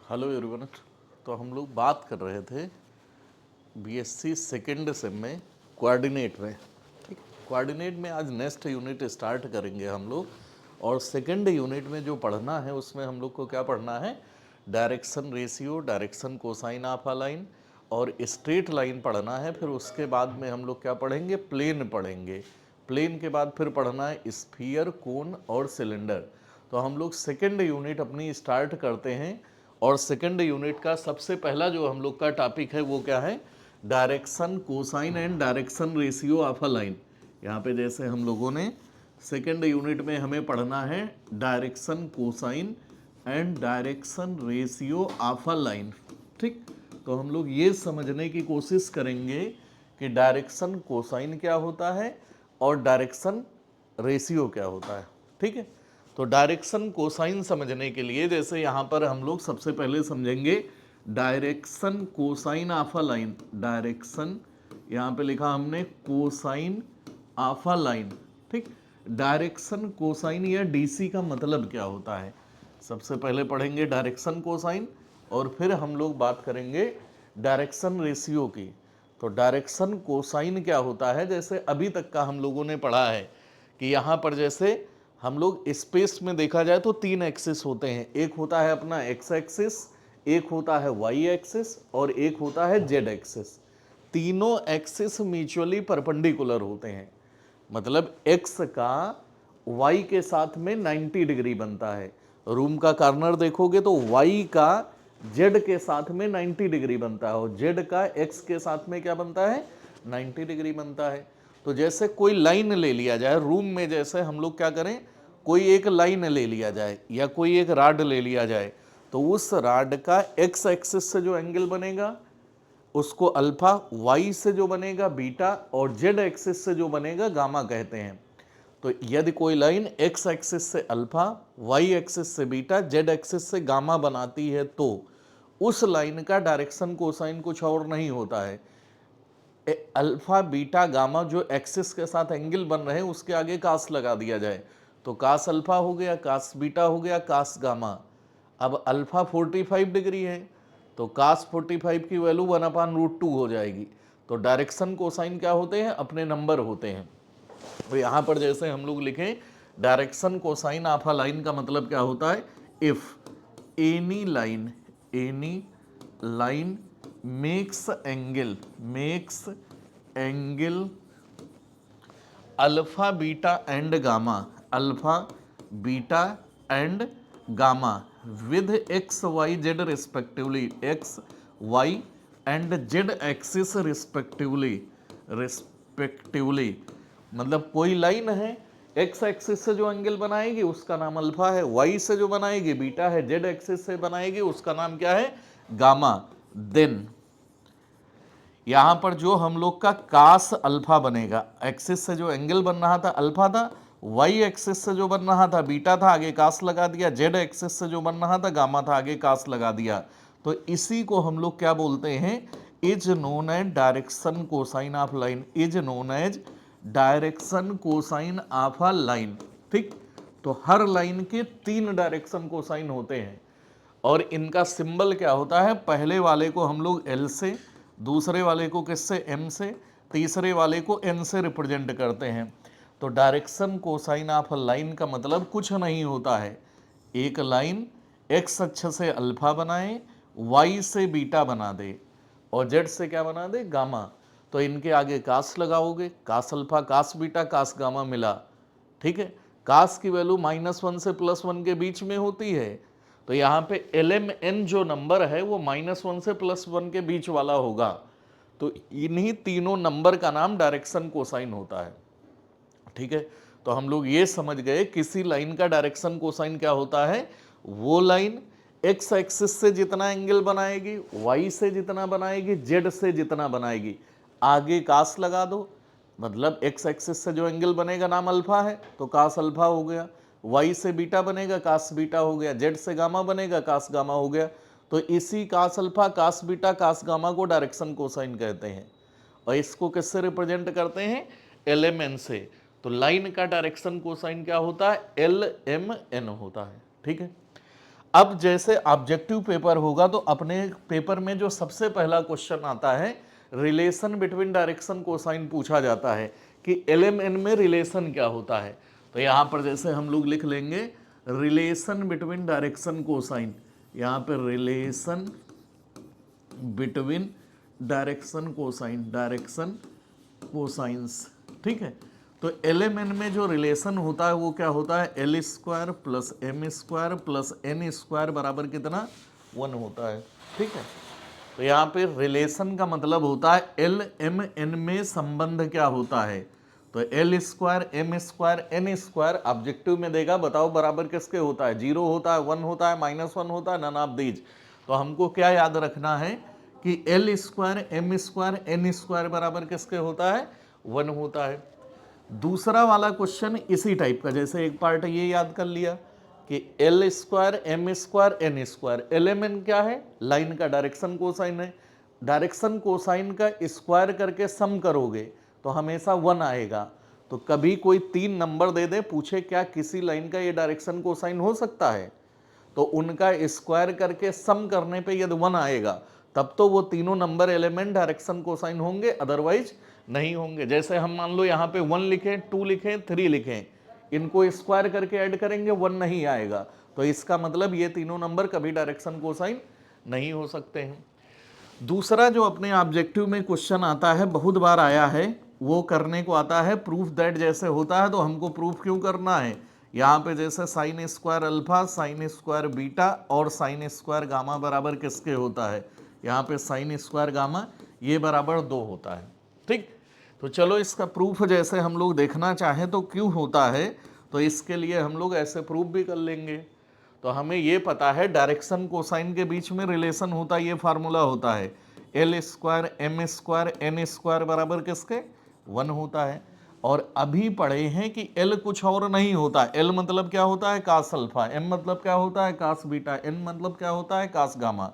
Hello everyone. तो हम लोग बात कर रहे थे बीएससी सेकेंड सेम में कोऑर्डिनेट में। ठीक, कोऑर्डिनेट में आज नेक्स्ट यूनिट स्टार्ट करेंगे हम लोग। और सेकेंड यूनिट में जो पढ़ना है उसमें हम लोग को क्या पढ़ना है, direction ratio, direction cosine of a line और स्ट्रेट लाइन पढ़ना है। फिर उसके बाद में हम लोग क्या पढ़ेंगे, प्लेन पढ़ेंगे। प्लेन के बाद फिर पढ़ना है स्फीयर, कोन और सिलेंडर। तो हम लोग सेकेंड यूनिट अपनी स्टार्ट करते हैं। और सेकेंड यूनिट का सबसे पहला जो हम लोग का टॉपिक है वो क्या है, direction cosine and direction ratio of a line. यहाँ पे जैसे हम लोगों ने सेकेंड यूनिट में हमें पढ़ना है direction cosine and direction ratio of a line. ठीक, तो हम लोग ये समझने की कोशिश करेंगे कि डायरेक्शन कोसाइन क्या होता है और डायरेक्शन रेशियो क्या होता है। ठीक है, तो डायरेक्शन कोसाइन समझने के लिए जैसे यहाँ पर हम लोग सबसे पहले समझेंगे direction cosine of a line. Direction यहाँ पे लिखा हमने कोसाइन ऑफ अ लाइन। ठीक, डायरेक्शन कोसाइन या डीसी का मतलब क्या होता है, सबसे पहले पढ़ेंगे डायरेक्शन कोसाइन और फिर हम लोग बात करेंगे डायरेक्शन रेशियो की। तो डायरेक्शन कोसाइन क्या होता है, जैसे अभी तक का हम लोगों ने पढ़ा है कि यहाँ पर जैसे हम लोग स्पेस में देखा जाए तो तीन एक्सिस होते हैं। एक होता है अपना एक्स एक्सिस, एक होता है वाई एक्सिस और एक होता है जेड एक्सिस। तीनों एक्सिस म्यूचुअली परपेंडिकुलर होते हैं, मतलब एक्स का वाई के साथ में 90 डिग्री बनता है। रूम का कॉर्नर देखोगे तो वाई का जेड के साथ में 90 डिग्री बनता है और जेड का एक्स के साथ में क्या बनता है, 90 डिग्री बनता है। तो जैसे कोई लाइन ले लिया जाए रूम में, जैसे हम लोग क्या करें, कोई एक लाइन ले लिया जाए या कोई एक राड ले लिया जाए, तो उस राड का एक्स एक्सिस से जो एंगल बनेगा उसको अल्फा, वाई से जो बनेगा बीटा और जेड एक्सिस से जो बनेगा गामा कहते हैं। तो यदि कोई लाइन एक्स एक्सिस से अल्फा, वाई एक्सिस से बीटा, जेड एक्सिस से गामा बनाती है तो उस लाइन का डायरेक्शन कोसाइन कुछ और नहीं होता है। अल्फा बीटा गामा जो एक्सिस के साथ एंगल बन रहे हैं उसके आगे कास लगा दिया जाए तो कास अल्फा हो गया, कास बीटा हो गया, कास गामा। अब अल्फा 45 डिग्री है तो कास 45 की वैल्यू 1/√2 हो जाएगी। तो डायरेक्शन कोसाइन क्या होते हैं, अपने नंबर होते हैं। तो यहाँ पर जैसे हम लोग लिखें direction cosine of a line का मतलब क्या होता है, if any line makes angle alpha beta and gamma, alpha beta and gamma with x y z respectively, x y and z axis respectively. मतलब कोई लाइन है, एक्स एक्सिस से जो एंगल बनाएगी उसका नाम अल्फा है, वाई से जो बनाएगी बीटा है, जेड एक्सिस से बनाएगी उसका नाम क्या है, गामा। देन यहां पर जो हम लोग का कास अल्फा बनेगा, एक्सिस से जो एंगल बन रहा था अल्फा था, वाई एक्सिस से जो बन रहा था बीटा था, आगे कास लगा दिया, जेड एक्सिस से जो बन रहा था गामा था, आगे कास लगा दिया। तो इसी को हम लोग क्या बोलते हैं, is known as direction cosine of line, is known as direction cosine of a line. ठीक, तो हर लाइन के तीन डायरेक्शन कोसाइन होते हैं और इनका सिंबल क्या होता है, पहले वाले को हम लोग एल से, दूसरे वाले को किससे, एम से, तीसरे वाले को एन से रिप्रेजेंट करते हैं। तो डायरेक्शन कोसाइन ऑफ लाइन का मतलब कुछ नहीं होता है, एक लाइन एक्स अक्ष से अल्फा बनाए, वाई से बीटा बना दे और जेड से क्या बना दे, गामा। तो इनके आगे कास लगाओगे, कास अल्फा, कास बीटा, कास गामा मिला। ठीक है, कास की वैल्यू -1 से +1 के बीच में होती है। तो यहाँ पे LMN जो नंबर है वो -1 से +1 के बीच वाला होगा। तो इन्हीं तीनों नंबर का नाम डायरेक्शन कोसाइन होता है। ठीक है, तो हम लोग ये समझ गए किसी लाइन का डायरेक्शन कोसाइन क्या होता है, वो लाइन एक्स एक्सिस से जितना एंगल बनाएगी, वाई से जितना बनाएगी, जेड से जितना बनाएगी, आगे कास लगा दो। मतलब एक्स एक्सिस से जो एंगल बनेगा नाम अल्फा है तो कास अल्फा हो गया, वाई से बीटा बनेगा कास बीटा हो गया, जेड से गामा बनेगा कास गामा हो गया। तो इसी कास अल्फा, कास बीटा, कास गामा को डायरेक्शन कोसाइन कहते हैं और इसको किससे रिप्रेजेंट करते हैं, LMN से। तो लाइन का डायरेक्शन कोसाइन क्या होता है, LMN होता है। ठीक है, अब जैसे ऑब्जेक्टिव पेपर होगा तो अपने पेपर में जो सबसे पहला क्वेश्चन आता है रिलेशन बिटवीन डायरेक्शन कोसाइन पूछा जाता है कि LMN में रिलेशन क्या होता है। तो यहाँ पर जैसे हम लोग लिख लेंगे रिलेशन बिटवीन डायरेक्शन कोसाइन, यहाँ पे relation between direction cosine, direction cosines, ठीक है। तो LMN में जो रिलेशन होता है वो क्या होता है, L square plus M square plus N square बराबर कितना, 1 होता है, ठीक है। तो यहाँ पे रिलेशन का मतलब होता है LMN में संबंध क्या होता है। तो L square M square N square objective में देगा, बताओ बराबर किसके होता है, 0 होता है, 1 होता है, -1 होता है, नन ऑफ दीज। तो हमको क्या याद रखना है कि L square M square N square बराबर किसके होता है, 1 होता है। दूसरा वाला क्वेश्चन इसी टाइप का, जैसे एक पार्ट ये याद कर लिया कि L square M square N square, LMN क्या है, लाइन का डायरेक्शन कोसाइन है। डायरेक्शन कोसाइन का स्क्वायर करके सम करोगे तो हमेशा 1 आएगा। तो कभी कोई 3 नंबर दे दे, पूछे क्या किसी लाइन का ये डायरेक्शन कोसाइन हो सकता है, तो उनका स्क्वायर करके सम करने पे यदि 1 आएगा तब तो वो तीनों नंबर एलिमेंट डायरेक्शन कोसाइन होंगे, अदरवाइज नहीं होंगे। जैसे हम मान लो यहाँ पे 1 लिखें, 2 लिखें, 3 लिखें, इनको स्क्वायर करके ऐड करेंगे 1 नहीं आएगा, तो इसका मतलब ये तीनों नंबर कभी डायरेक्शन कोसाइन नहीं हो सकते हैं। दूसरा जो अपने ऑब्जेक्टिव में क्वेश्चन आता है, बहुत बार आया है, वो करने को आता है प्रूफ दैट, जैसे होता है तो हमको प्रूफ क्यों करना है, यहाँ पे जैसे sign square alpha, sine square beta और साइन स्क्वायर गामा बराबर किसके होता है, यहाँ पे साइन स्क्वायर गामा ये बराबर 2 होता है, ठीक। तो चलो इसका प्रूफ जैसे हम लोग देखना चाहें तो क्यों होता है, तो इसके लिए हम लोग ऐसे प्रूफ भी कर लेंगे। तो हमें ये पता है डायरेक्शन कोसाइन के बीच में रिलेशन होता है, ये फार्मूला होता है L square M square N square बराबर किसके, 1 होता है। और अभी पढ़े हैं कि L कुछ और नहीं होता, L मतलब क्या होता है, कास अल्फा, M मतलब क्या होता है, कास बीटा, N मतलब क्या होता है, कास गामा।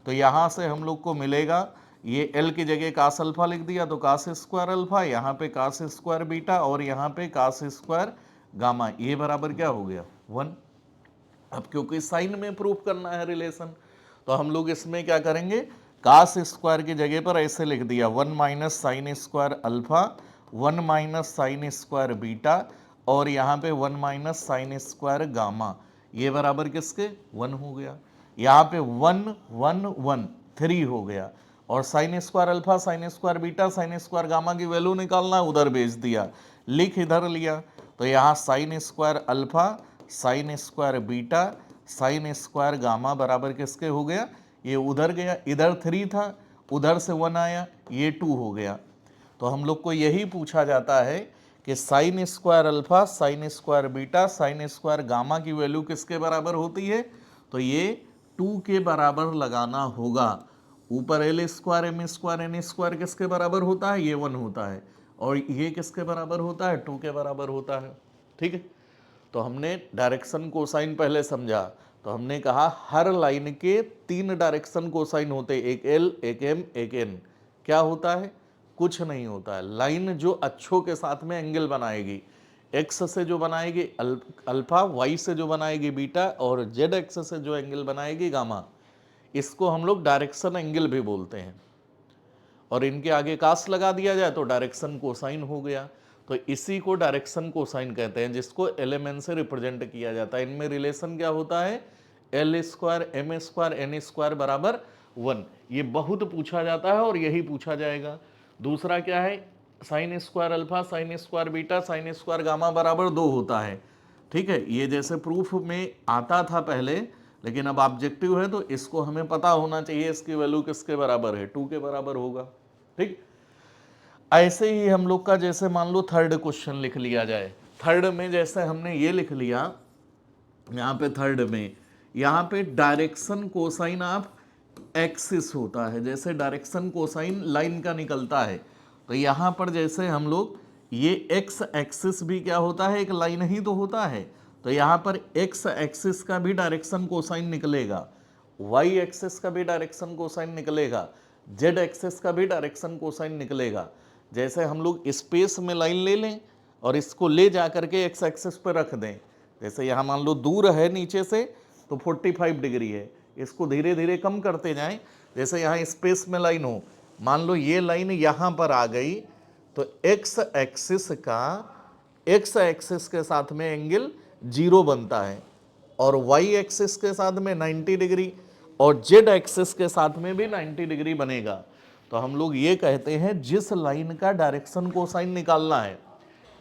तो यहाँ से हम लोग को मिलेगा, ये L की जगह कास अल्फा लिख दिया तो कास स्क्वायर अल्फा, यहाँ पे कास स्क्वायर बीटा और यहाँ पे कास स्क्वायर गामा, ये बराबर क्या हो गया, 1। अब क्योंकि साइन में प्रूफ करना है रिलेशन, तो हम लोग इसमें क्या करेंगे, कास स्क्वायर की जगह पर ऐसे लिख दिया 1 minus sign square alpha, 1 minus sign square beta और यहाँ पे 1 माइनस साइन स्क्वायर गामा, ये बराबर किसके, 1 हो गया। यहाँ पे 1 1 1 3 हो गया, और sign square alpha, sine square beta, sine square gamma की वैल्यू निकालना है, उधर भेज दिया, लिख इधर लिया। तो यहाँ sign square alpha, sine square beta, sine square gamma बराबर किसके हो गया, ये उधर गया, इधर 3 था, उधर से 1 आया, ये 2 हो गया। तो हम लोग को यही पूछा जाता है कि sign square alpha, sine square beta, sine square gamma की वैल्यू किसके बराबर होती है, तो ये 2 के बराबर लगाना होगा। ऊपर L square M square N square किसके बराबर होता है, ये 1 होता है, और ये किसके बराबर होता है, 2 के बराबर होता है, ठीक है। तो हमने डायरेक्शन कोसाइन पहले समझा, तो हमने कहा हर लाइन के 3 डायरेक्शन कोसाइन होते, एक L, एक M, एक N। क्या होता है, कुछ नहीं होता है, लाइन जो अक्षों के साथ में एंगल बनाएगी, एक्स से जो बनाएगी अल्फा, वाई से जो बनाएगी बीटा और जेड एक्स से जो एंगल बनाएगी गामा, इसको हम लोग डायरेक्शन एंगल भी बोलते हैं। और इनके आगे कास लगा दिया जाए तो डायरेक्शन कोसाइन हो गया। तो इसी को डायरेक्शन कोसाइन कहते हैं, जिसको LMN से रिप्रेजेंट किया जाता है। इनमें रिलेशन क्या होता है, L square M square N square बराबर 1। ये बहुत पूछा जाता है और यही पूछा जाएगा। दूसरा क्या है, sign square alpha, sine square beta, sine square gamma बराबर 2 होता है, ठीक है। ये जैसे प्रूफ में आता था पहले, लेकिन अब ऑब्जेक्टिव है तो इसको हमें पता होना चाहिए इसकी वैल्यू किसके बराबर है, 2 के बराबर होगा, ठीक। ऐसे ही हम लोग का जैसे मान लो थर्ड क्वेश्चन लिख लिया जाए। थर्ड में जैसे हमने ये लिख लिया, यहाँ पे थर्ड में, यहाँ पे डायरेक्शन कोसाइन ऑफ एक्सिस होता है। जैसे डायरेक्शन कोसाइन लाइन का निकलता है, तो यहाँ पर जैसे हम लोग ये एक्स एक्सिस भी क्या होता है, एक लाइन ही तो होता है। तो यहाँ पर एक्स एक्सिस का भी डायरेक्शन कोसाइन निकलेगा, वाई एक्सिस का भी डायरेक्शन कोसाइन निकलेगा, जेड एक्सिस का भी डायरेक्शन कोसाइन निकलेगा। जैसे हम लोग स्पेस में लाइन ले लें और इसको ले जा करके एक्स एक्सिस पर रख दें। जैसे यहाँ मान लो दूर है नीचे से तो 45 डिग्री है। इसको धीरे धीरे कम करते जाएं। जैसे यहाँ स्पेस में लाइन हो, मान लो ये लाइन यहाँ पर आ गई, तो एक्स एक्सिस के साथ में एंगल 0 बनता है, और वाई एक्सिस के साथ में 90 डिग्री, और जेड एक्सिस के साथ में भी 90 डिग्री बनेगा। तो हम लोग ये कहते हैं जिस लाइन का डायरेक्शन कोसाइन निकालना है,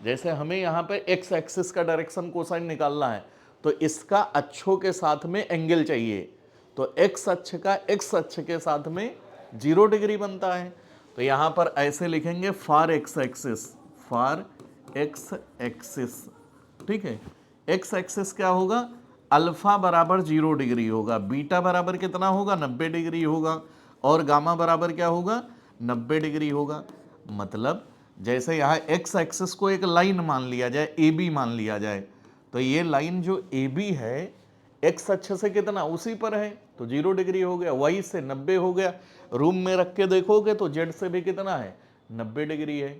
जैसे हमें यहाँ पे एक्स एक्सिस का डायरेक्शन कोसाइन निकालना है, तो इसका अक्षों के साथ में एंगल चाहिए। तो एक्स अक्ष का एक्स अक्ष के साथ में 0 डिग्री बनता है। तो यहाँ पर ऐसे लिखेंगे फार एक्स एक्सिस, ठीक है। एक्स एक्सिस क्या होगा, अल्फा बराबर 0 डिग्री होगा, बीटा बराबर कितना होगा, 90 डिग्री होगा, और गामा बराबर क्या होगा, 90 डिग्री होगा। मतलब जैसे यहाँ एक्स एक्सिस को एक लाइन मान लिया जाए, ए बी मान लिया जाए, तो ये लाइन जो ए बी है एक्स अक्ष से कितना उसी पर है, तो 0 डिग्री हो गया, वाई से 90 हो गया। रूम में रख के देखोगे तो जेड से भी कितना है, 90 डिग्री है।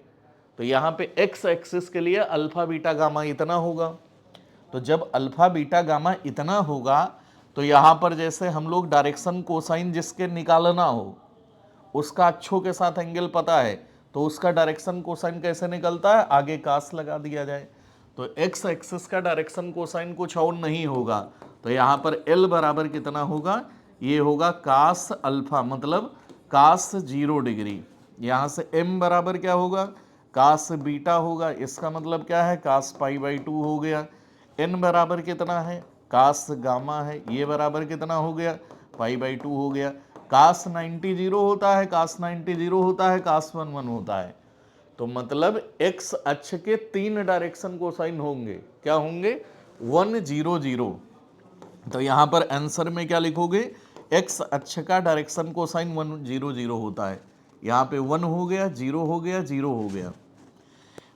तो यहाँ पे एक्स एक्सिस के लिए अल्फा बीटा गामा इतना होगा। तो जब अल्फा बीटा गामा इतना होगा, तो यहाँ पर जैसे हम लोग डायरेक्शन कोसाइन जिसके निकालना हो, उसका अक्षों के साथ एंगल पता है, तो उसका डायरेक्शन कोसाइन कैसे निकलता है, आगे कास लगा दिया जाए। तो एक्स एक्सिस का डायरेक्शन कोसाइन कुछ और नहीं होगा, तो यहाँ पर एल बराबर कितना होगा, ये होगा कास अल्फा, मतलब कास 0 डिग्री। यहाँ से एम बराबर क्या होगा, कास बीटा होगा, इसका मतलब क्या है, कास पाई बाई 2 हो गया। एन बराबर कितना है, कास गामा है, ये बराबर कितना हो गया, पाई बाई 2 हो गया। कास 90 0 होता है, कास 90 0 होता है, कास 1 1 होता है। तो मतलब एक्स अक्ष के 3 डायरेक्शन कोसाइन होंगे, क्या होंगे, 1 0 0। तो यहाँ पर आंसर में क्या लिखोगे, एक्स अक्ष का डायरेक्शन कोसाइन 1 0 0 होता है। यहाँ पे 1 हो गया, 0 हो गया, 0 हो गया।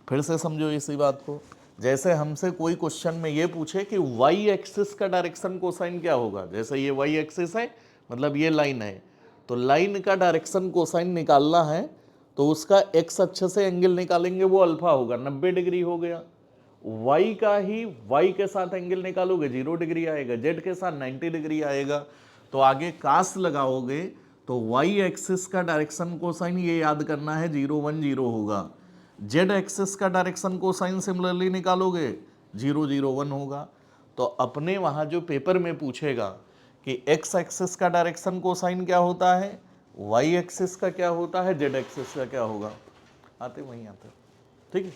फिर से समझो इसी बात को, जैसे हमसे कोई क्वेश्चन में ये पूछे कि वाई एक्सिस का डायरेक्शन कोसाइन क्या होगा, जैसे ये वाई एक्सिस है, मतलब ये लाइन है, तो लाइन का डायरेक्शन कोसाइन निकालना है, तो उसका एक्स अक्ष से एंगल निकालेंगे, वो अल्फा होगा, 90 डिग्री हो गया। वाई का ही वाई के साथ एंगल निकालोगे, 0 डिग्री आएगा, जेड के साथ 90 डिग्री आएगा। तो आगे कास लगाओगे, तो वाई एक्सिस का डायरेक्शन कोसाइन ये याद करना है 0 1 0 होगा। जेड एक्सिस का डायरेक्शन कोसाइन सिमिलरली निकालोगे, 0 0 1 होगा। तो अपने वहाँ जो पेपर में पूछेगा कि एक्स एक्सिस का डायरेक्शन कोसाइन क्या होता है, वाई एक्सिस का क्या होता है, जेड एक्सिस का क्या होगा, आते वहीं आते, ठीक है।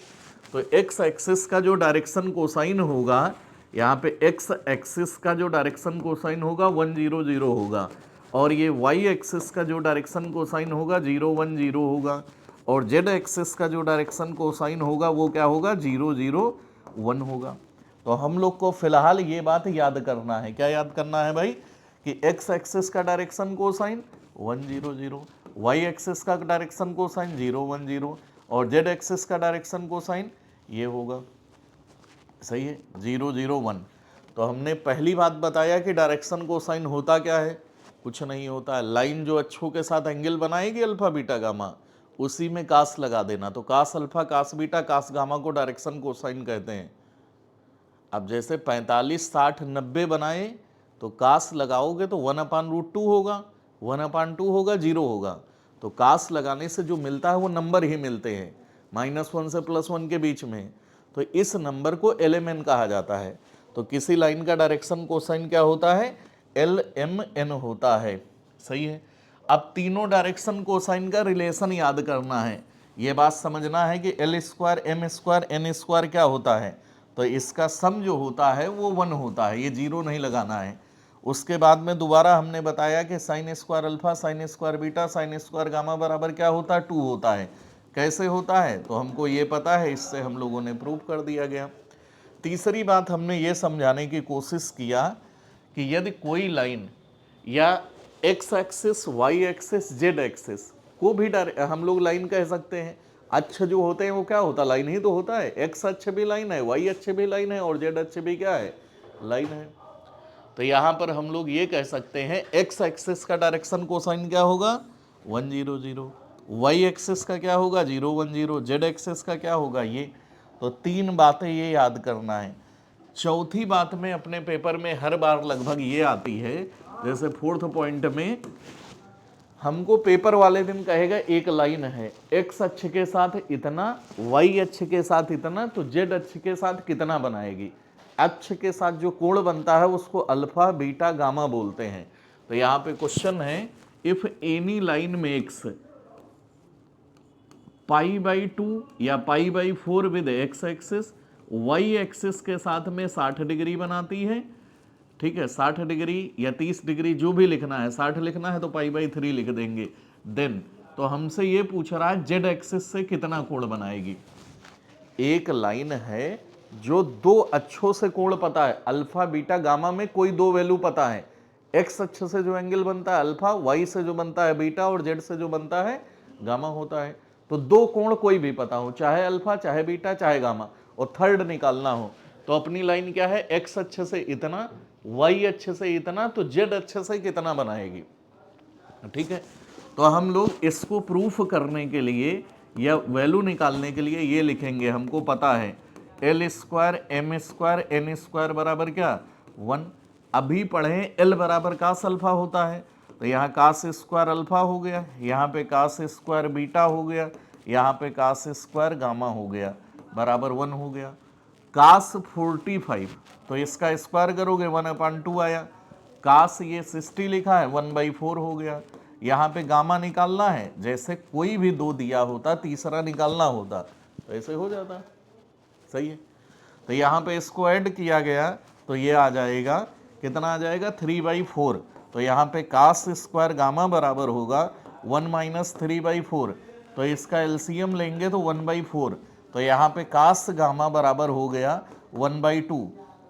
तो एक्स एक्सिस का जो डायरेक्शन कोसाइन होगा, यहाँ पे एक्स एक्सिस का जो डायरेक्शन कोसाइन होगा 1 0 0 होगा, और ये वाई एक्सिस का जो डायरेक्शन कोसाइन होगा 0 1 0 होगा, और जेड एक्सिस का जो डायरेक्शन कोसाइन होगा वो क्या होगा, 0 0 1 होगा। तो हम लोग को फिलहाल ये बात याद करना है, क्या याद करना है भाई, कि एक्स एक्सिस का डायरेक्शन कोसाइन 1 0 0, वाई एक्सिस का डायरेक्शन कोसाइन 0 1 0, और जेड एक्सिस का डायरेक्शन कोसाइन ये होगा, सही है, 0 0 1। तो हमने पहली बात बताया कि डायरेक्शन कोसाइन होता क्या है, कुछ नहीं होता है, लाइन जो अक्षों के साथ एंगल बनाएगी अल्फा बीटा गामा, उसी में कास लगा देना। तो कास अल्फा, कास बीटा, कास गामा को डायरेक्शन कोसाइन कहते हैं। अब जैसे 45 60 90 बनाए, तो कास लगाओगे तो 1/√2 होगा, 1/2 होगा, 0 होगा। तो कास लगाने से जो मिलता है वो नंबर ही मिलते हैं, -1 से +1 के बीच में। तो इस नंबर को LMN कहा जाता है। तो किसी लाइन का डायरेक्शन कोसाइन क्या होता है, LMN होता है, सही है। अब तीनों डायरेक्शन कोसाइन का रिलेशन याद करना है, ये बात समझना है कि L² M² N² क्या होता है। तो इसका सम जो होता है वो 1 होता है, ये 0 नहीं लगाना है। उसके बाद में दोबारा हमने बताया कि sin² alpha, sin² beta, sin² gamma बराबर क्या होता है, 2 होता है। कैसे होता है, तो हमको ये पता है, इससे हम लोगों ने प्रूव कर दिया गया। तीसरी बात हमने ये समझाने की कोशिश किया कि यदि कोई लाइन या x axis, y axis, z axis को भी हम लोग लाइन कह सकते हैं। अक्ष जो होते हैं वो क्या होता है, लाइन ही तो होता है। एक्स अक्ष भी लाइन है, वाई अक्ष भी लाइन है, और जेड अक्ष भी क्या है, लाइन है। तो यहाँ पर हम लोग ये कह सकते हैं एक्स एक्सिस का डायरेक्शन कोसाइन क्या होगा, 1 0 0, वाई एक्सिस का क्या होगा, 0 1 0, जेड एक्सिस का क्या होगा ये। तो 3 बातें ये याद करना है चौथी बात में अपने पेपर में हर बार लगभग ये आती है, जैसे फोर्थ पॉइंट में हमको पेपर वाले दिन कहेगा एक लाइन है, एक्स अक्ष के साथ इतना, वाई अक्ष के साथ इतना, तो जेड अक्ष के साथ कितना बनाएगी। अक्ष के साथ जो कोण बनता है उसको अल्फा बीटा गामा बोलते हैं। तो यहाँ पे क्वेश्चन है, if any line makes pi by 2 या pi by 4 with x axis, y axis के साथ में 60 डिग्री बनाती है, ठीक है, 60 डिग्री या 30 डिग्री जो भी लिखना है, 60 लिखना है तो पाई बाई 3 लिख देंगे। देन तो हमसे ये पूछ रहा है जेड एक्सिस से कितना कोण बनाएगी। एक लाइन है जो दो अक्षों से कोण पता है, अल्फा बीटा गामा में कोई दो वैल्यू पता है, एक्स अक्ष से जो एंगल बनता है अल्फा, वाई से जो बनता है बीटा और जेड से जो बनता है गामा होता है। तो दो कोण कोई भी पता हो, चाहे अल्फा चाहे बीटा चाहे गामा, और थर्ड निकालना हो, तो अपनी लाइन क्या है, एक्स अक्ष से इतना, वाई अक्ष से इतना, तो जेड अक्ष से कितना बनाएगी। ठीक है, तो हम लोग इसको प्रूफ करने के लिए या वैल्यू निकालने के लिए ये लिखेंगे, हमको पता है l square m square n square बराबर क्या 1। अभी पढ़े एल बराबर कास अल्फा होता है, तो यहाँ कास स्क्वायर अल्फा हो गया, यहाँ पे कास स्क्वायर बीटा हो गया, यहाँ पे कास स्क्वायर गामा हो गया, बराबर 1 हो गया। कास 45, तो इसका स्क्वायर करोगे 1/2 आया। कास ये 60 लिखा है 1/4 हो गया। यहाँ पे गामा निकालना है, जैसे कोई भी दो दिया होता तीसरा निकालना होता तो ऐसे हो जाता, सही है। तो यहाँ पे इसको ऐड किया गया तो ये आ जाएगा, कितना आ जाएगा 3/4। तो यहाँ पे कास स्क्वायर गामा बराबर होगा 1 - 3/4, तो इसका एलसीएम लेंगे तो 1/4, तो यहाँ पे कास गामा बराबर हो गया 1/2।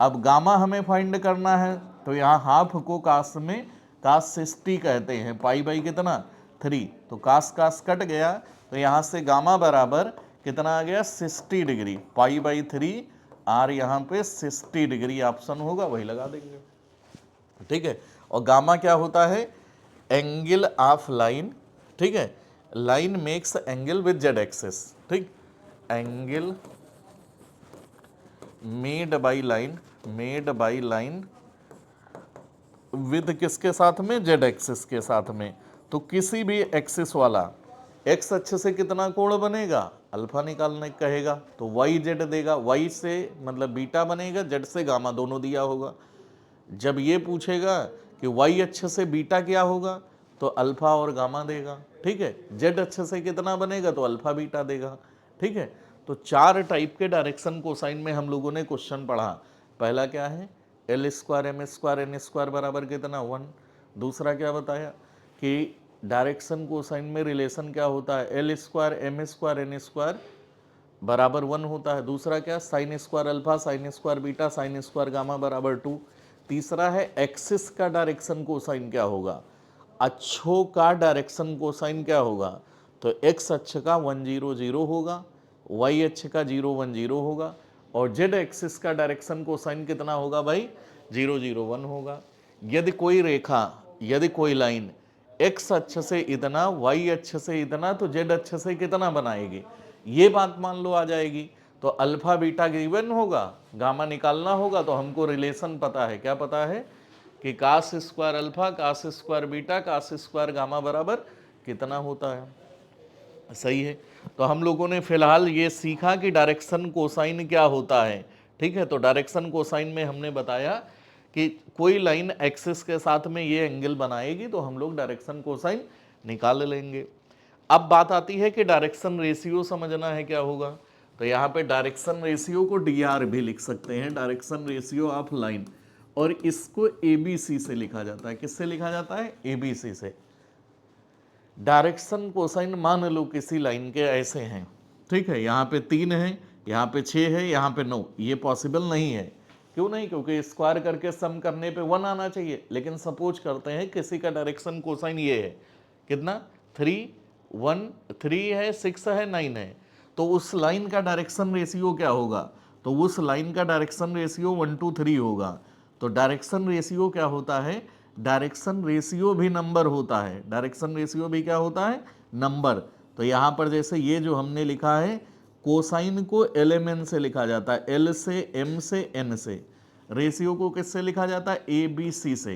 अब गामा हमें फाइंड करना है, तो यहाँ हाफ को कास में कास 60 कहते हैं, पाई बाई कितना 3, तो कास कास कट गया, तो यहाँ से गामा बराबर कितना आ गया 60 डिग्री, पाई बाई 3 आर यहाँ पे 60 डिग्री ऑप्शन होगा, वही लगा देंगे। ठीक है, और गामा क्या होता है, एंगल ऑफ लाइन, ठीक है, line makes angle with Z axis, ठीक, angle made by line with किसके साथ में, जेड एक्सिस के साथ में। तो किसी भी एक्सिस वाला एक्स अक्ष से कितना कोण बनेगा, अल्फा निकालने कहेगा तो वाई जेड देगा, वाई से मतलब बीटा बनेगा, जेड से गामा, दोनों दिया होगा। जब ये पूछेगा कि वाई अक्ष से बीटा क्या होगा तो अल्फा और गामा देगा, ठीक है, जेड अक्ष से कितना बनेगा तो अल्फा बीटा देगा। ठीक है, तो 4 टाइप के डायरेक्शन कोसाइन में हम लोगों ने क्वेश्चन पढ़ा। पहला क्या है, l square m square n square बराबर कितना 1। दूसरा क्या बताया कि डायरेक्शन कोसाइन में रिलेशन क्या होता है, l square m square n square बराबर 1 होता है। दूसरा क्या, sine square alpha sine square beta sine square gamma बराबर 2। तीसरा है एक्सिस का डायरेक्शन कोसाइन क्या होगा, अक्षों का डायरेक्शन कोसाइन क्या होगा, तो एक्स अक्ष का 1 0 0 होगा, वाई अक्ष का 0 1 0 होगा, और जेड एक्सिस का डायरेक्शन कोसाइन कितना होगा भाई 0 0 1 होगा। यदि कोई रेखा, यदि कोई लाइन एक्स अक्ष से इतना, वाई अक्ष से इतना, तो जेड अक्ष से कितना बनाएगी, ये बात मान लो आ जाएगी। तो अल्फा बीटा गिवन होगा, गामा निकालना होगा, तो हमको रिलेशन पता है, क्या पता है कि cos square alpha cos square beta cos square gamma बराबर कितना होता है, सही है। तो हम लोगों ने फिलहाल ये सीखा कि डायरेक्शन कोसाइन क्या होता है। ठीक है, तो डायरेक्शन कोसाइन में हमने बताया कि कोई लाइन एक्सिस के साथ में ये एंगल बनाएगी तो हम लोग डायरेक्शन कोसाइन निकाल लेंगे। अब बात आती है कि डायरेक्शन रेशियो समझना है क्या होगा, तो यहाँ पे डायरेक्शन रेशियो को डीआर भी लिख सकते हैं, डायरेक्शन रेशियो ऑफ लाइन, और इसको एबीसी से लिखा जाता है। किससे लिखा जाता है, एबीसी से। डायरेक्शन कोसाइन मान लो किसी लाइन के ऐसे हैं, ठीक है, यहाँ पे 3 है, यहाँ पे 6 है, यहाँ पे 9, ये पॉसिबल नहीं है। क्यों नहीं, क्योंकि स्क्वायर करके सम करने पे 1 आना चाहिए। लेकिन सपोज करते हैं किसी का डायरेक्शन कोसाइन ये है, कितना 3 1 3 है 6 है 9 है, तो उस लाइन का डायरेक्शन रेशियो क्या होगा, तो उस लाइन का डायरेक्शन रेशियो 1 2 3 होगा। तो डायरेक्शन रेशियो क्या होता है, डायरेक्शन रेशियो भी नंबर होता है, डायरेक्शन रेशियो भी क्या होता है, नंबर। तो यहाँ पर जैसे ये जो हमने लिखा है, कोसाइन को LMN से लिखा जाता है, L से M से N से, रेशियो को किससे लिखा जाता है? ए बी सी से।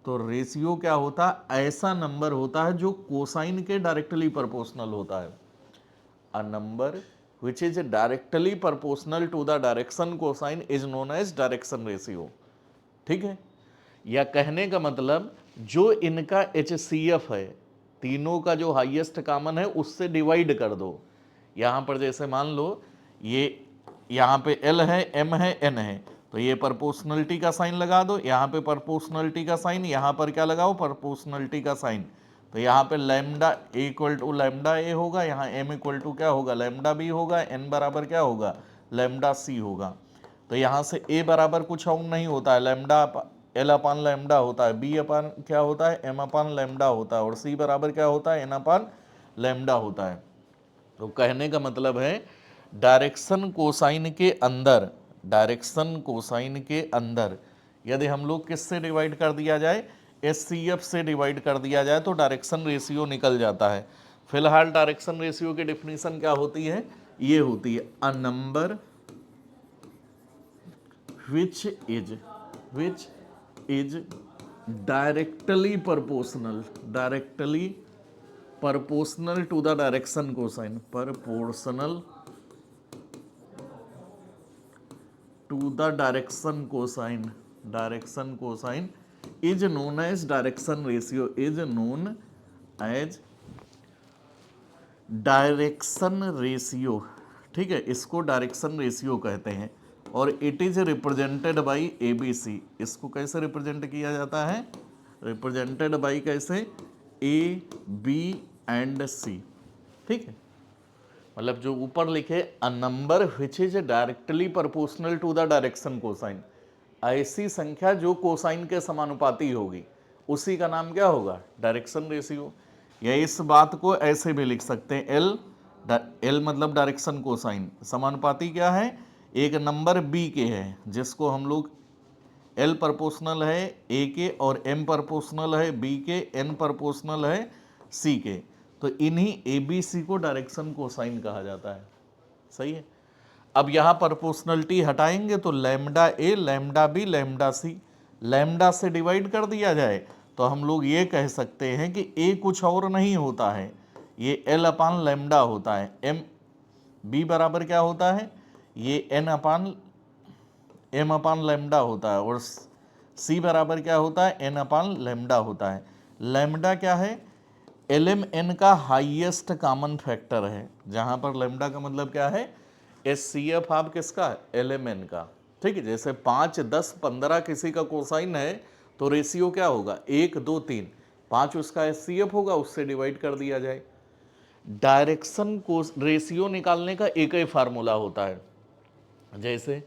तो रेशियो क्या होता है? ऐसा नंबर होता है जो कोसाइन के डायरेक्टली प्रोपोर्शनल होता है। A number which is directly proportional to the direction cosine is known as direction ratio. ठीक है, या कहने का मतलब जो इनका HCF है, तीनों का जो हाईएस्ट कॉमन है उससे डिवाइड कर दो। यहाँ पर जैसे मान लो ये यहाँ पे L है, M है, N है, तो ये प्रोपोर्शनलिटी का साइन लगा दो, यहाँ पे प्रोपोर्शनलिटी का साइन, यहाँ पर क्या लगाओ? प्रोपोर्शनलिटी का साइन। तो यहाँ पे लैम्डा इक्वल टू लैम्डा ए होगा, यहाँ M इक्वल टू क्या होगा? लैम्डा बी होगा, N बराबर क्या होगा? लैम्डा सी होगा। तो यहाँ से A बराबर कुछ और नहीं होता है, लैम्डा L अपान लैम्डा होता है, B अपान क्या होता है? M अपान लैम्डा होता है, और C बराबर क्या होता है? N अपान लैम्डा होता है। तो कहने का मतलब है डायरेक्शन कोसाइन के अंदर, डायरेक्शन कोसाइन के अंदर यदि हम लोग किससे डिवाइड कर दिया जाए? HCF से डिवाइड कर दिया जाए तो डायरेक्शन रेशियो निकल जाता है। फिलहाल डायरेक्शन रेशियो की डेफिनेशन क्या होती है? ये होती है a number which is directly proportional to the direction cosine, proportional to the direction cosine is known as direction ratio, is known as direction ratio. ठीक है, इसको डायरेक्शन रेशियो कहते हैं, और it is represented by ABC। इसको कैसे represent किया जाता है? रिप्रेजेंटेड बाय कैसे? A, B and C। ठीक है, मतलब जो ऊपर लिखे a number which is directly proportional to the direction cosine, ऐसी संख्या जो कोसाइन के समानुपाती होगी उसी का नाम क्या होगा? Direction ratio. या इस बात को ऐसे भी लिख सकते हैं L मतलब डायरेक्शन कोसाइन, समानुपाती क्या है? एक नंबर B के है जिसको हम लोग L प्रोपोर्शनल है A के, और M प्रोपोर्शनल है B के, N प्रोपोर्शनल है C के, तो इन्हीं ABC को डायरेक्शन कोसाइन कहा जाता है। सही है। अब यहाँ प्रोपोर्शनलिटी हटाएंगे तो lambda A, lambda B, lambda C, lambda से डिवाइड कर दिया जाए तो हम लोग ये कह सकते हैं कि A कुछ और नहीं होता है, ये L अपान लैम्डा होता है। B बराबर क्या होता है? ये M अपान लैम्डा होता है, और C बराबर क्या होता है? N अपान लैम्डा होता है। लैम्डा क्या है? LMN का हाईएस्ट कॉमन फैक्टर है, जहाँ पर लैम्डा का मतलब क्या है? HCF आप किसका? LMN का। ठीक है, जैसे 5, 10, 15 किसी का कोसाइन है तो रेशियो क्या होगा? 1, 2, 3, 5 उसका HCF होगा, उससे डिवाइड कर दिया जाए। डायरेक्शन को रेशियो निकालने का एक ही फार्मूला होता है। जैसे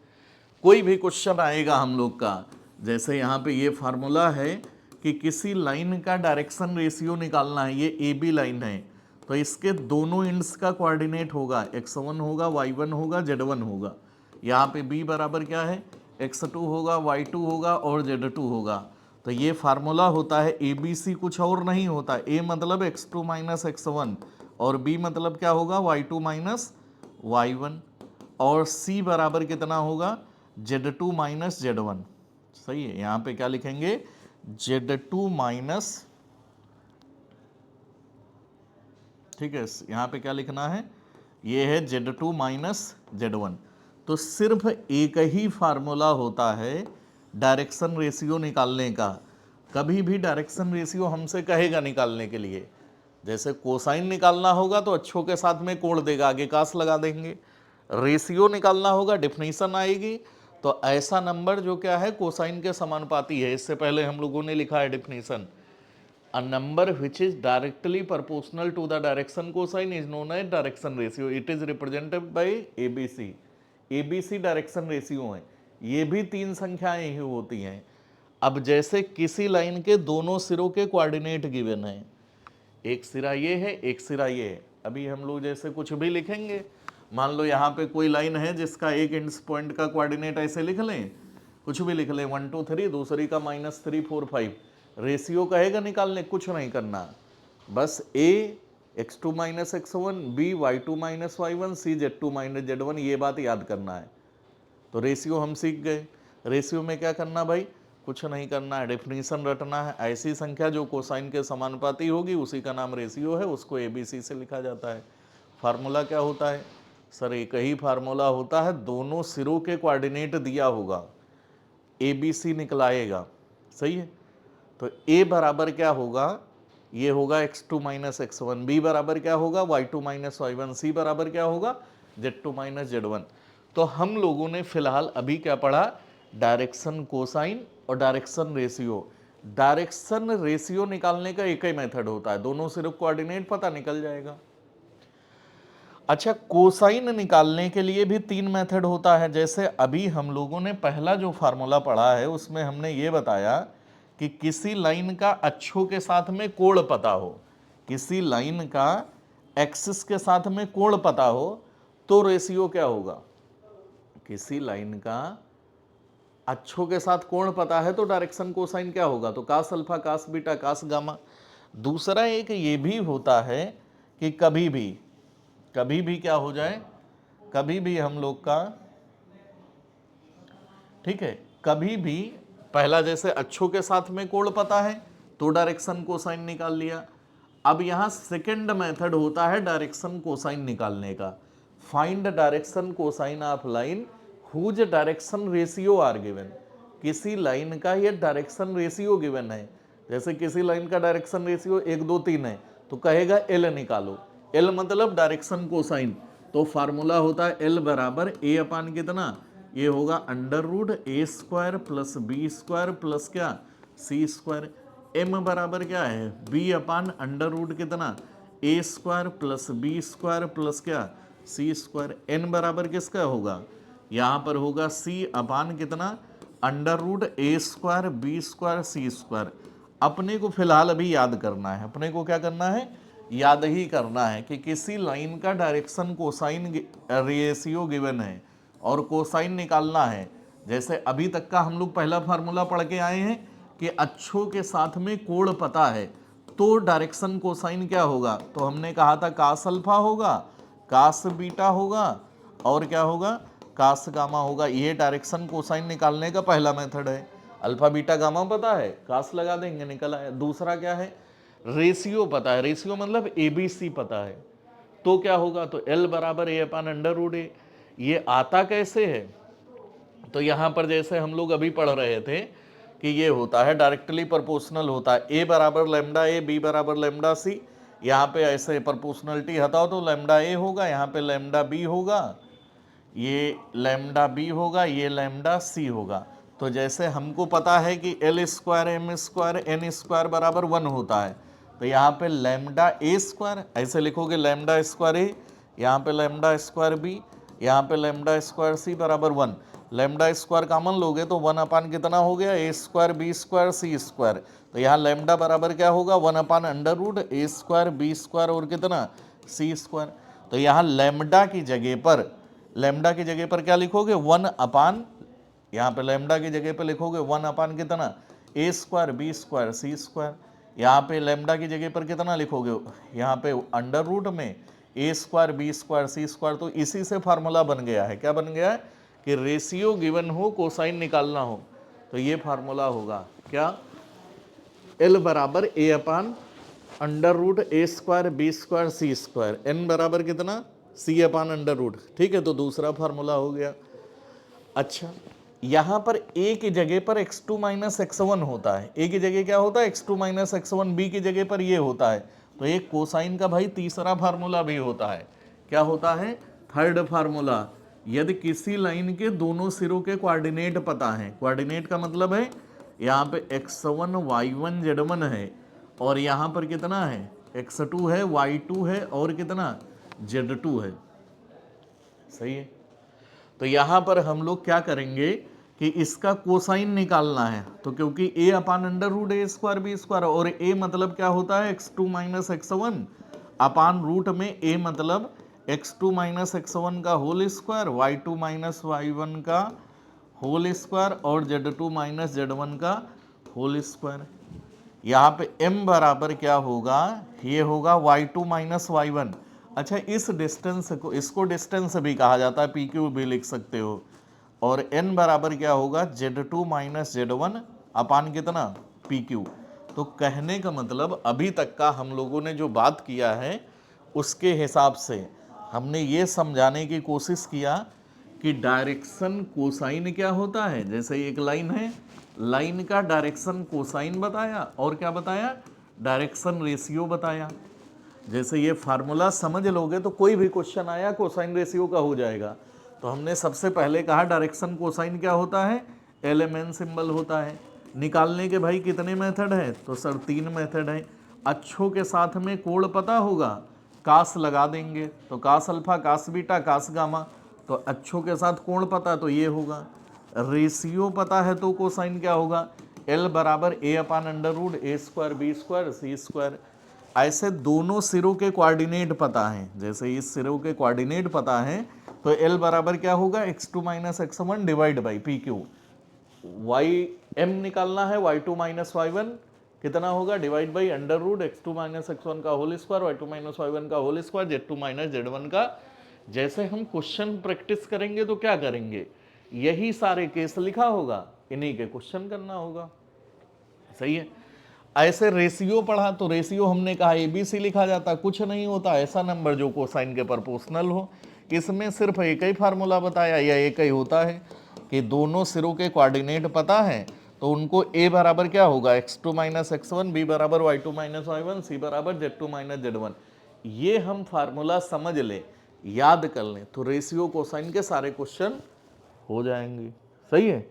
कोई भी क्वेश्चन आएगा हम लोग का, जैसे यहाँ पे ये फार्मूला है कि किसी लाइन का डायरेक्शन रेशियो निकालना है, ये AB लाइन है, तो इसके दोनों एंड्स का कोऑर्डिनेट होगा, x1 होगा, y1 होगा, z1 होगा। यहाँ पे B बराबर क्या है? x2 होगा, y2 होगा और z2 होगा। तो ये फार्मूला होता है ABC, कुछ और नहीं होता। A मतलब x2 माइनस x1, और B मतलब क्या होगा? y2 माइनस y1, और C बराबर कितना होगा? Z2 minus Z1। सही है, यहाँ पे क्या लिखेंगे? Z2 माइनस, ठीक है, यहाँ पे क्या लिखना है? ये है Z2 माइनस Z1। तो सिर्फ एक ही फार्मूला होता है डायरेक्शन रेशियो निकालने का। कभी भी डायरेक्शन रेशियो हमसे कहेगा निकालने के लिए, जैसे कोसाइन निकालना होगा तो अच्छों के साथ में कोण देगा, आगे कास लगा देंगे। रेशियो निकालना होगा, डेफिनेशन आएगी, तो ऐसा नंबर जो क्या है? कोसाइन के समानुपाती है। इससे पहले हम लोगों ने लिखा है definition, a number which is directly proportional to the direction cosine is known as direction ratio, it is represented by ABC direction ratio है। ये भी 3 संख्याएं ही होती हैं। अब जैसे किसी लाइन के दोनों सिरों के कोऑर्डिनेट गिवन है, एक सिरा ये है, एक सिरा ये है। अभी हम लोग जैसे कुछ भी लिखेंगे, मान लो यहाँ पे कोई लाइन है जिसका एक एंड्स पॉइंट का कोऑर्डिनेट ऐसे लिख लें, कुछ भी लिख लें, 1, 2, 3, दूसरी का -3, 4, 5, रेशियो कहेगा निकालने, कुछ नहीं करना, बस A x2 minus x1, B y2 minus y1, C z2 minus z1, ये बात याद करना है। तो रेशियो हम सीख गए। रेशियो में क्या करना भाई, कुछ नहीं करना है, डेफिनेशन रटना है। ऐसी संख्या जो कोसाइन के समानुपाती होगी उसी का नाम रेशियो है, उसको ABC से लिखा जाता है। फार्मूला क्या होता है सर, एक ही फार्मूला होता है, दोनों सिरों के कोऑर्डिनेट दिया होगा, ABC निकलाएगा, सही है। तो A बराबर क्या होगा, ये होगा x2 माइनस x1, B बराबर क्या होगा y2 माइनस y1, C बराबर क्या होगा z2 माइनस z1। तो हम लोगों ने फिलहाल अभी क्या पढ़ा, डायरेक्शन कोसाइन और डायरेक्शन रेशियो। डायरेक्शन रेशियो निकालने का एक ही मेथड होता है, दोनों सिर्फ कोऑर्डिनेट पता निकल जाएगा। अच्छा, कोसाइन निकालने के लिए भी 3 मेथड होता है। जैसे अभी हम लोगों ने पहला जो फार्मूला पढ़ा है उसमें हमने ये बताया कि किसी लाइन का अक्षों के साथ में कोण पता हो, किसी लाइन का एक्सिस के साथ में कोण पता हो तो रेशियो क्या होगा, किसी लाइन का अक्षों के साथ कोण पता है तो डायरेक्शन कोसाइन क्या होगा, तो कास अल्फा, कास बीटा, कास गामा। दूसरा एक ये भी होता है कि कभी भी क्या हो जाए, कभी भी हम लोग का, ठीक है, कभी भी पहला जैसे अक्षों के साथ में कोण पता है तो डायरेक्शन कोसाइन निकाल लिया। अब यहां सेकंड मेथड होता है डायरेक्शन कोसाइन निकालने का, find direction cosine of line whose direction ratio are given. किसी लाइन का ये डायरेक्शन रेशियो गिवन है, जैसे किसी लाइन का डायरेक्शन रेशियो 1 2 3 है तो कहेगा एल निकालो, एल मतलब डायरेक्शन कोसाइन। तो फार्मूला होता है एल बराबर ए अपान कितना, ये होगा अंडर रूट ए square plus B square plus क्या सी स्क्वायर। एम बराबर क्या है, बी अपान अंडर रूट कितना A square plus B square plus क्या सी स्क्वायर। एन बराबर किसका होगा, यहाँ पर होगा सी अपान कितना अंडर रूट ए स्क्वायर बी स्क्वायर सी स्क्वायर। अपने को फिलहाल अभी याद करना है, अपने को क्या करना है, याद ही करना है कि किसी लाइन का डायरेक्शन कोसाइन रेशियो गिवन है और कोसाइन निकालना है। जैसे अभी तक का हम लोग पहला फार्मूला पढ़ के आए हैं कि अक्षों के साथ में कोण पता है तो डायरेक्शन कोसाइन क्या होगा, तो हमने कहा था कास अल्फा होगा, कास बीटा होगा और क्या होगा कास गामा होगा। ये डायरेक्शन कोसाइन निकालने का पहला मेथड है। अल्फा बीटा गामा पता है, कास लगा देंगे निकल आया। दूसरा क्या है, रेशियो पता है, रेशियो मतलब ABC पता है तो क्या होगा, तो L बराबर ए अपान अंडर रूट ए। ये आता कैसे है, तो यहां पर जैसे हम लोग अभी पढ़ रहे थे कि ये होता है डायरेक्टली प्रोपोर्शनल होता है, ए बराबर लैम्डा ए, बी बराबर लैम्डा सी। यहाँ पे ऐसे प्रोपोर्शनलिटी हटाओ तो लैम्डा ए होगा, यहाँ पे लैम्डा बी होगा, ये लैम्डा बी होगा, ये लैम्डा सी होगा। तो जैसे हमको पता है कि l square m square n square बराबर 1 होता है, तो यहाँ पे लैम्डा ए स्क्वायर ऐसे लिखोगे लैम्डा स्क्वायर ए, यहाँ पे लैम्डा स्क्वायर बी, यहाँ पे लैम्डा स्क्वायर सी बराबर 1। लैम्डा स्क्वायर कॉमन लोगे तो 1 अपान कितना हो गया ए स्क्वायर बी स्क्वायर सी स्क्वायर। तो यहाँ लैम्डा बराबर क्या होगा 1 अपान अंडर रूट ए स्क्वायर बी स्क्वायर और कितना सी स्क्वायर। तो यहाँ लैम्डा की जगह पर क्या लिखोगे 1 अपान, यहाँ पे लैम्डा की जगह पे लिखोगे 1 अपान कितना A square b square C square. यहाँ पे लैम्डा की जगह पर कितना लिखोगे, यहाँ पे अंडर रूट में ए स्क्वायर बी स्क्वायर सी स्क्वायर। तो इसी से फार्मूला बन गया है, क्या बन गया है कि रेशियो गिवन हो कोसाइन निकालना हो तो ये फार्मूला होगा क्या, एल बराबर ए अपान अंडर रूट ए स्क्वायर बी स्क्वायर सी स्क्वायर, एन बराबर कितना सी अपान अंडर रूट। ठीक है, तो दूसरा फार्मूला हो गया। अच्छा, यहां पर ए की जगह पर x2 माइनस x1 होता है, ए की जगह क्या होता है x2 माइनस x1, बी की जगह पर ये होता है। तो एक कोसाइन का भाई तीसरा फार्मूला भी होता है, क्या होता है थर्ड फार्मूला, यदि किसी लाइन के दोनों सिरों के कोऑर्डिनेट पता है। कोऑर्डिनेट का मतलब है यहाँ पे x1 y1 z1 है और यहाँ पर कितना है x2 है y2 है और कितना z2 है, सही है। तो यहाँ पर हम लोग क्या करेंगे कि इसका कोसाइन निकालना है, तो क्योंकि a upon under root A square b square और a मतलब क्या होता है x2 minus x1 upon root में a मतलब x2 माइनस x1 का whole square, y2 minus y1 का होल स्क्वायर और z2 माइनस z1 का होल स्क्वायर। यहाँ पे m बराबर क्या होगा, ये होगा y2 माइनस y1। अच्छा, इस डिस्टेंस को, इसको डिस्टेंस भी कहा जाता है, PQ भी लिख सकते हो। और n बराबर क्या होगा Z2 माइनस Z1 अपान कितना PQ। तो कहने का मतलब अभी तक का हम लोगों ने जो बात किया है उसके हिसाब से हमने ये समझाने की कोशिश किया कि डायरेक्शन कोसाइन क्या होता है। जैसे एक लाइन है, लाइन का डायरेक्शन कोसाइन बताया और क्या बताया, डायरेक्शन रेशियो बताया। जैसे ये फार्मूला समझ लोगे तो कोई भी क्वेश्चन आया कोसाइन रेशियो का हो जाएगा। तो हमने सबसे पहले कहा डायरेक्शन कोसाइन क्या होता है, LMN सिंबल होता है। निकालने के भाई कितने मेथड है, तो सर 3 मेथड है। अक्षों के साथ में कोण पता होगा, कास लगा देंगे तो कास अल्फा, कास बीटा, कास गामा। तो अक्षों के साथ कोण पता तो ये होगा। रेशियो पता है तो कोसाइन क्या होगा, L बराबर A upon under root A square B square C square. ऐसे दोनों सिरों के कोऑर्डिनेट पता हैं, जैसे इस सिरों के कोऑर्डिनेट पता है तो L बराबर क्या होगा x2 minus x1 divide by PQ। m निकालना है y2 माइनस y1 कितना होगा, divide by under root x2 minus x1 का whole square, y2 minus y1 का whole square, z2 minus z1 का। जैसे हम क्वेश्चन प्रैक्टिस करेंगे तो क्या करेंगे, यही सारे केस लिखा होगा, इन्हीं के क्वेश्चन करना होगा। सही है। ऐसे रेशियो पढ़ा तो रेशियो हमने कहा ABC लिखा जाता, कुछ नहीं होता ऐसा नंबर जो कोसाइन के प्रोपोर्शनल हो। इसमें सिर्फ एक ही फार्मूला बताया या एक ही होता है कि दोनों सिरों के कोऑर्डिनेट पता है तो उनको A बराबर क्या होगा x2 माइनस x1, B बराबर y2 माइनस y1, C बराबर z2 माइनस z1। ये हम फार्मूला समझ ले, याद कर लें तो रेशियो कोसाइन के सारे क्वेश्चन हो जाएंगे। सही है।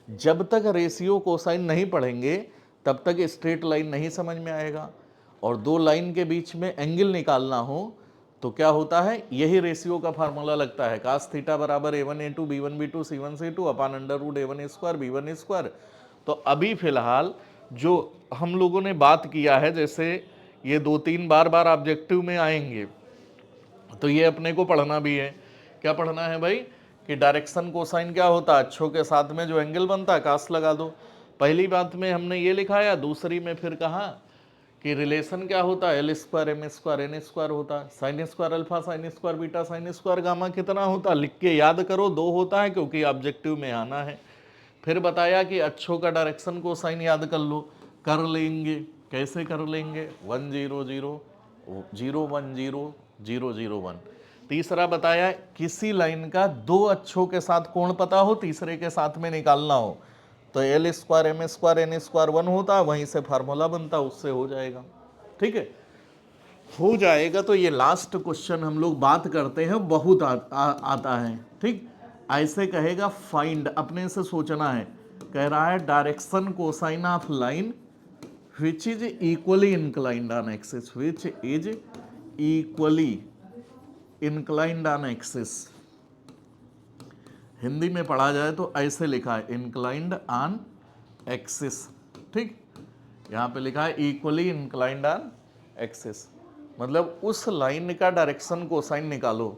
जब तक रेशियो कोसाइन नहीं पढ़ेंगे तब तक स्ट्रेट लाइन नहीं समझ में आएगा। और दो लाइन के बीच में एंगल निकालना हो तो क्या होता है, यही रेशियो का फार्मूला लगता है, कास थीटा बराबर A1 A2 B1 B2 C1 C2 upon under root A1 square B1 square. तो अभी फिलहाल जो हम लोगों ने बात किया है, जैसे ये 2-3 बार ऑब्जेक्टिव में आएंगे तो ये अपने को पढ़ना भी है। क्या पढ़ना है भाई, कि डायरेक्शन कोसाइन क्या होता है, अक्षों के साथ में जो एंगल बनता है कास लगा दो। पहली बात में हमने ये लिखाया, दूसरी में फिर कहा कि रिलेशन क्या होता है, L square M square N square होता है, sign square alpha, sine square beta, sine square gamma कितना होता, लिख के याद करो, 2 होता है क्योंकि ऑब्जेक्टिव में आना है। फिर बताया कि अक्षों का डायरेक्शन कोसाइन याद कर लो, कर लेंगे। कैसे कर लेंगे, 1 0 0 0 1 0 0 0 1। तीसरा बताया किसी लाइन का 2 अक्षों के साथ कोण पता हो, तीसरे के साथ में निकालना हो तो L square M square N square 1 होता है, वहीं से फार्मूला बनता, उससे हो जाएगा। ठीक है, हो जाएगा। तो ये लास्ट क्वेश्चन हम लोग बात करते हैं, बहुत आता है। ठीक, ऐसे कहेगा फाइंड, अपने से सोचना है। कह रहा है direction cosine of line which is equally inclined on axis, which is equally inclined on axis. Hindi में पढ़ा जाए तो ऐसे लिखा है, इंक्लाइंड ऑन एक्सिस। ठीक, यहाँ पे लिखा है इक्वली इंक्लाइंड ऑन एक्सिस, मतलब उस लाइन का डायरेक्शन कोसाइन निकालो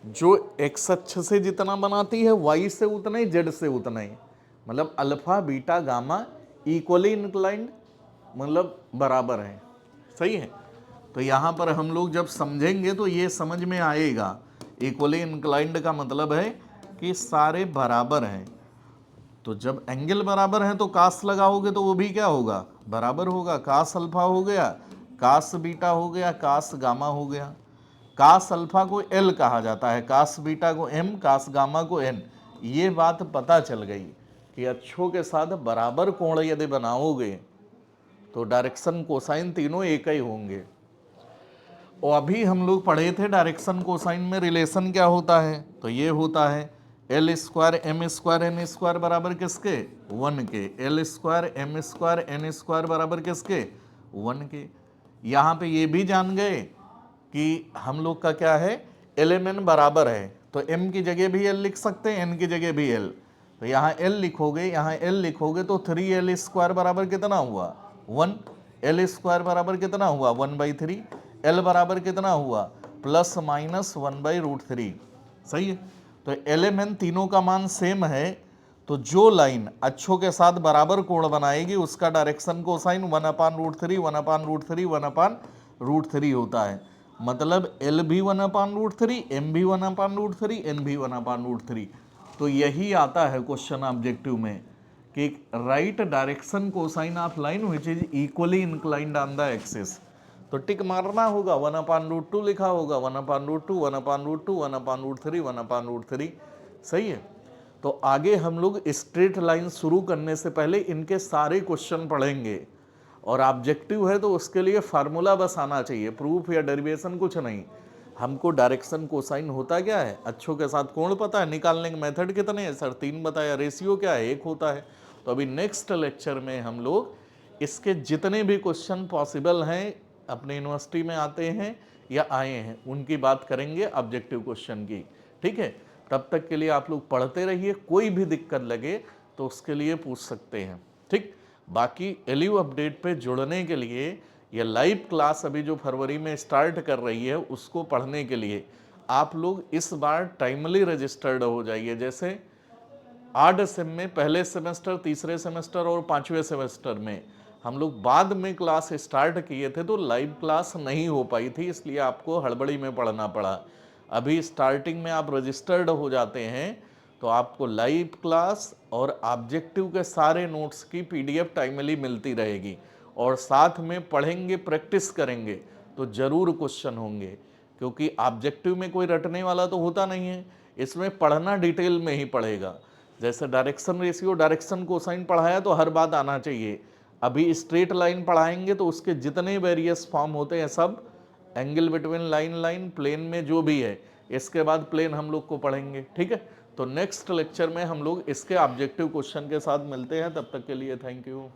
जो एक्स अक्ष से जितना बनाती है वाई से उतना ही, जेड से उतना ही, मतलब alpha beta gamma equally inclined, मतलब बराबर है। सही है। तो यहाँ पर हम लोग जब समझेंगे तो ये समझ में आएगा, इक्वली इंक्लाइंड का मतलब है कि सारे बराबर हैं। तो जब एंगल बराबर है तो कास लगाओगे तो वो भी क्या होगा, बराबर होगा। कास अल्फा हो गया, कास बीटा हो गया, कास गामा हो गया। कास अल्फा को L कहा जाता है, कास बीटा को M, कास गामा को N। ये बात पता चल गई कि अक्षों के साथ बराबर कोण यदि बनाओगे तो डायरेक्शन कोसाइन तीनों एक ही होंगे। और अभी हम लोग पढ़े थे डायरेक्शन कोसाइन में रिलेशन क्या होता है, तो ये होता है L square M square N square बराबर किसके, 1 के। L square M square N square बराबर किसके, 1 के। यहाँ पे ये भी जान गए कि हम लोग का क्या है, LMN बराबर है तो M की जगह भी L लिख सकते हैं, N की जगह भी L। तो यहाँ L लिखोगे, यहाँ L लिखोगे तो 3L स्क्वायर बराबर कितना हुआ, 1। L स्क्वायर बराबर कितना हुआ, 1/3। L बराबर कितना हुआ, प्लस माइनस 1/√3। सही है। तो LMN तीनों का मान सेम है, तो जो लाइन अक्षों के साथ बराबर कोण बनाएगी उसका डायरेक्शन कोसाइन 1/√3 1/√3 1/√3 होता है। मतलब L भी 1/√3, M भी 1/√3, N भी 1/√3। तो यही आता है क्वेश्चन ऑब्जेक्टिव में कि right direction cosine of line which is equally inclined on the axis. तो टिक मारना होगा, 1/√2 लिखा होगा, 1/√2, 1/√2, 1/√3, 1/√3, सही है। तो आगे हम लोग स्ट्रेट लाइन शुरू करने से पहले इनके सारे क्वेश्चन पढ़ेंगे, और ऑब्जेक्टिव है तो उसके लिए फार्मूला बस आना चाहिए, प्रूफ या डेरिवेशन कुछ नहीं। हमको डायरेक्शन कोसाइन होता क्या है, अक्षों के साथ कोण पता है, निकालने के मेथड कितने हैं सर, 3 बताया, रेशियो क्या है, 1 होता है। तो अभी नेक्स्ट लेक्चर में हम लोग इसके जितने भी क्वेश्चन पॉसिबल हैं अपने यूनिवर्सिटी में आते हैं या आए हैं उनकी बात करेंगे, ऑब्जेक्टिव क्वेश्चन की, ठीक है। तब तक के लिए आप लोग पढ़ते रहिए, कोई भी दिक्कत लगे तो उसके लिए पूछ सकते हैं, ठीक। बाकी एलयू अपडेट पे जुड़ने के लिए या लाइव क्लास अभी जो फरवरी में स्टार्ट कर रही है उसको पढ़ने के लिए आप लोग इस बार टाइमली रजिस्टर्ड हो जाइए। जैसे 8 सेम में पहले सेमेस्टर, तीसरे सेमेस्टर और 5वें सेमेस्टर में हम लोग बाद में क्लास स्टार्ट किए थे तो लाइव क्लास नहीं हो पाई थी, इसलिए आपको हड़बड़ी में पढ़ना पड़ा। अभी स्टार्टिंग में आप रजिस्टर्ड हो जाते हैं तो आपको लाइव क्लास और ऑब्जेक्टिव के सारे नोट्स की PDF टाइमली मिलती रहेगी, और साथ में पढ़ेंगे, प्रैक्टिस करेंगे तो ज़रूर क्वेश्चन होंगे, क्योंकि ऑब्जेक्टिव में कोई रटने वाला तो होता नहीं है, इसमें पढ़ना डिटेल में ही पढ़ेगा। जैसे डायरेक्शन रेशियो, डायरेक्शन कोसाइन पढ़ाया तो हर बात आना चाहिए। अभी स्ट्रेट लाइन पढ़ाएंगे तो उसके जितने वेरियस फॉर्म होते हैं सब, एंगल बिटवीन लाइन प्लेन में जो भी है, इसके बाद प्लेन हम लोग को पढ़ेंगे, ठीक है। तो नेक्स्ट लेक्चर में हम लोग इसके ऑब्जेक्टिव क्वेश्चन के साथ मिलते हैं, तब तक के लिए थैंक यू।